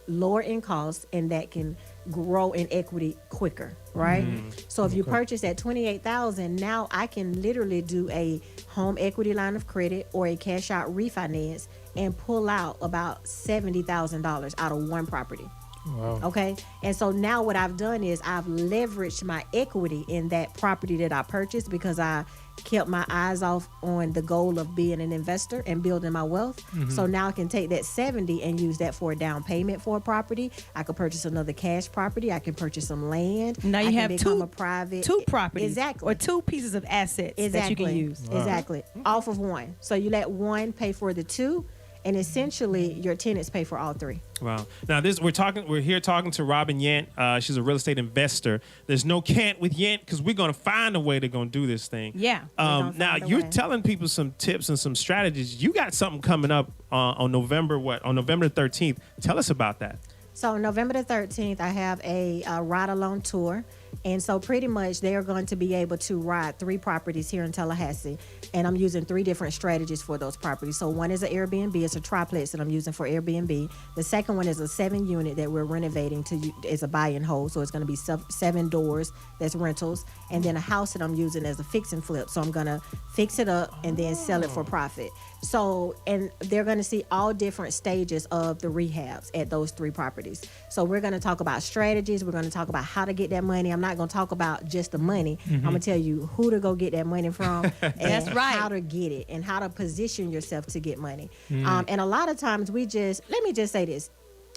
lower in cost and that can grow in equity quicker, right? So if you purchase at $28,000, now I can literally do a home equity line of credit or a cash out refinance and pull out about $70,000 out of one property. Wow. Okay. And so now what I've done is I've leveraged my equity in that property that I purchased because I kept my eyes off on the goal of being an investor and building my wealth. So now I can take that 70 and use that for a down payment for a property. I could purchase another cash property. I can purchase some land. Now you I have can become a private two properties. Exactly. Or two pieces of assets that you can use. Exactly. Off of one. So you let one pay for the two, and essentially your tenants pay for all three. Wow. Now we're here talking to Robin Yant. She's a real estate investor. There's no can't with Yant because we're gonna find a way to gonna do this thing. Yeah. Now you're telling people some tips and some strategies. You got something coming up on November 13th. Tell us about that. So on November the 13th, I have a ride-along tour. And so pretty much they're going to be able to ride 3 properties here in Tallahassee. And I'm using 3 different strategies for those properties. So one is an Airbnb. It's a triplex that I'm using for Airbnb. The second one is a 7-unit that we're renovating as a buy and hold. So it's going to be 7 doors that's rentals. And then a house that I'm using as a fix and flip. So I'm going to fix it up and then sell it for profit. So, and they're going to see all different stages of the rehabs at those 3 properties. So we're going to talk about strategies. We're going to talk about how to get that money. I'm not going to talk about just the money. I'm going to tell you who to go get that money from. That's right. How to get it and how to position yourself to get money. And a lot of times let me just say this.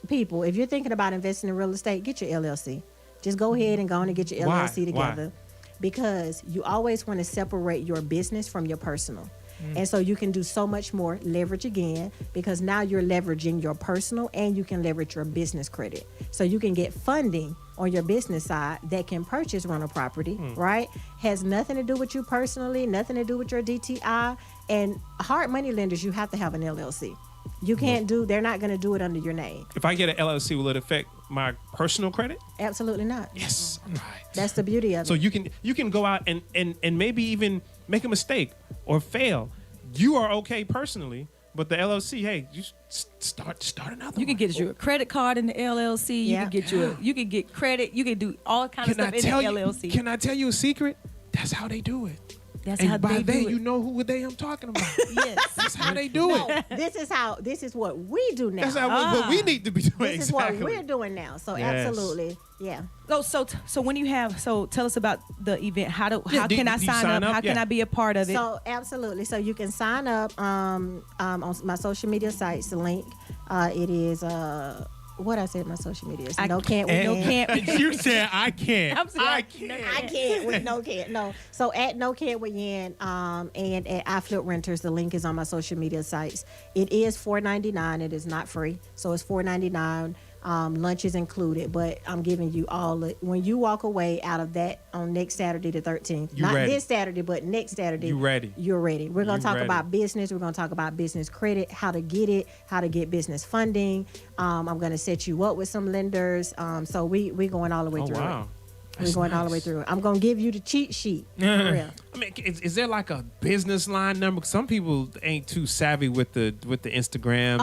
People, if you're thinking about investing in real estate, get your LLC. Just go ahead and go on and get your LLC together. Why? Because you always want to separate your business from your personal. And so you can do so much more, leverage again, because now you're leveraging your personal and you can leverage your business credit. So you can get funding on your business side that can purchase rental property, right? Has nothing to do with you personally, nothing to do with your DTI. And hard money lenders, you have to have an LLC. You can't they're not going to do it under your name. If I get an LLC, will it affect my personal credit? Absolutely not. Yes. Right. That's the beauty of it. So you can go out and maybe even make a mistake or fail. You are okay personally, but the LLC, hey, you start another. You can get you a credit card in the LLC. You can get you can get credit. You can do all kind of stuff in the LLC. Can I tell you a secret? That's how they do it. That's and how by they do it. You know who I'm talking about. Yes. That's how they do it. This is what we do now. That's what we need to be doing. This is what we're doing now. So absolutely, yeah. So when you have, tell us about the event. How can I sign up? How can I be a part of it? So absolutely. So you can sign up on my social media sites. The link, it is what I said. My social media is no can't with no can't. You said I can't. I can't with no can't. No. So at no can't with Yan and at I Flip Renters, the link is on my social media sites. It is $4.99. It is not free. So it's $4.99. Lunch is included, but I'm giving you all when you walk away out of that on next Saturday the 13th, not ready. This Saturday, but next Saturday, you're ready. We're going to talk about business. We're going to talk about business credit, how to get it, how to get business funding. I'm going to set you up with some lenders. So we're going all the way through it. We're going all the way through it. I'm going to give you the cheat sheet. For real. I mean, is there like a business line number? Some people ain't too savvy with the Instagram.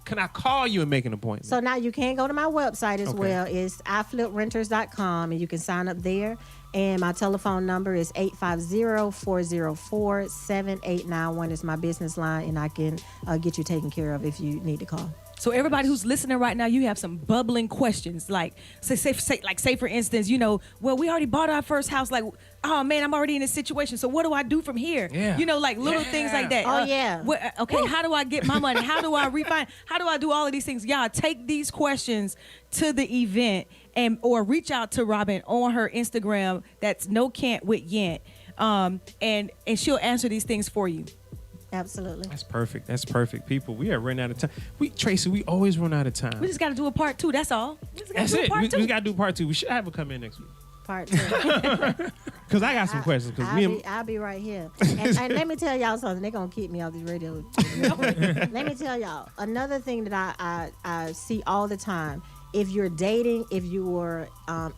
Can I call you and make an appointment? So now you can go to my website as well. It's ifliprenters.com, and you can sign up there. And my telephone number is 850-404-7891. It's my business line, and I can get you taken care of if you need to call. So everybody who's listening right now, you have some bubbling questions. Like, say for instance, we already bought our first house. Like, oh man, I'm already in this situation. So what do I do from here? Yeah. Like little things like that. Oh yeah. How do I get my money? How do I refinance? How do I do all of these things? Y'all take these questions to the event or reach out to Robin on her Instagram. That's No Can't with Yant. And she'll answer these things for you. Absolutely. That's perfect. People, we are running out of time. Tracy, we always run out of time. We just got to do a part 2. That's all. That's it. We got to do part 2. We should have her come in next week. Part 2. Because I got some questions. I'll be right here. And let me tell y'all something. They're going to keep me off this radio. Let me tell y'all. Another thing that I see all the time. If you're dating, if you were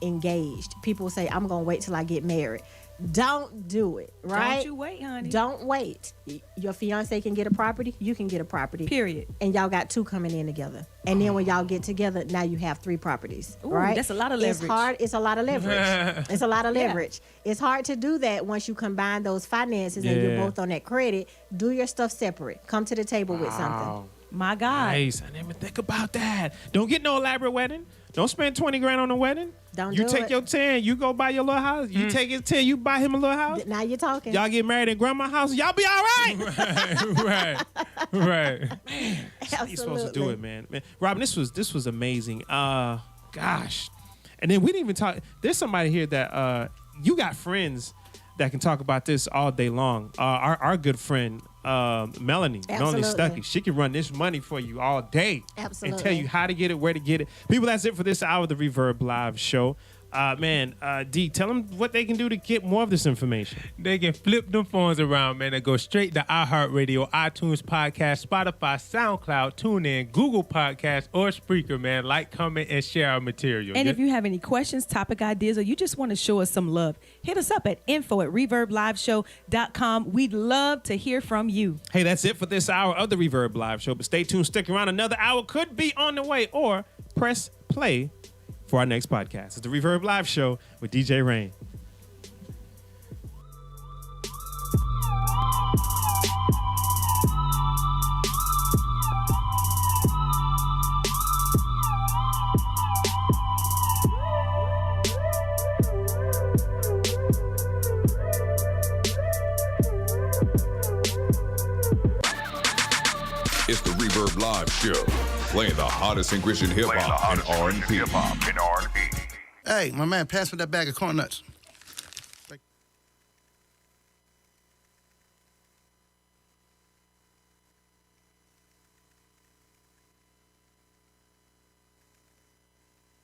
engaged, people say, I'm going to wait till I get married. Don't do it, right? Don't you wait, honey. Don't wait. Your fiance can get a property. You can get a property. Period. And y'all got 2 coming in together. And then when y'all get together, now you have 3 properties. Ooh, right? That's a lot of leverage. It's hard. It's a lot of leverage. It's a lot of leverage. It's hard to do that once you combine those finances and you're both on that credit. Do your stuff separate. Come to the table with something. My God. Nice. I didn't even think about that. Don't get no elaborate wedding. Don't spend $20,000 on a wedding. You take your 10, you go buy your little house. You take his 10, you buy him a little house. Now you're talking. Y'all get married in grandma's house, y'all be all right. Right. Man, you're supposed to do it, man. Robin, this was amazing. Gosh. And then we didn't even talk. There's somebody here that you got friends that can talk about this all day long. Our good friend, Melanie Stuckey, she can run this money for you all day. Absolutely. And tell you how to get it, where to get it. People, that's it for this hour of the Reverb Live show. D, tell them what they can do to get more of this information. They can flip them phones around, man, and go straight to iHeartRadio, iTunes Podcast, Spotify, SoundCloud, TuneIn, Google Podcast, or Spreaker, man. Like, comment, and share our material. And if you have any questions, topic ideas, or you just want to show us some love, hit us up at info@reverbliveshow.com. We'd love to hear from you. Hey, that's it for this hour of the Reverb Live show. But stay tuned, stick around. Another hour could be on the way, or press play for our next podcast. It's the Reverb Live show with DJ Rain. It's the Reverb Live show, playing the hottest in Christian hip hop and R&B. Hey, my man, pass me that bag of corn nuts.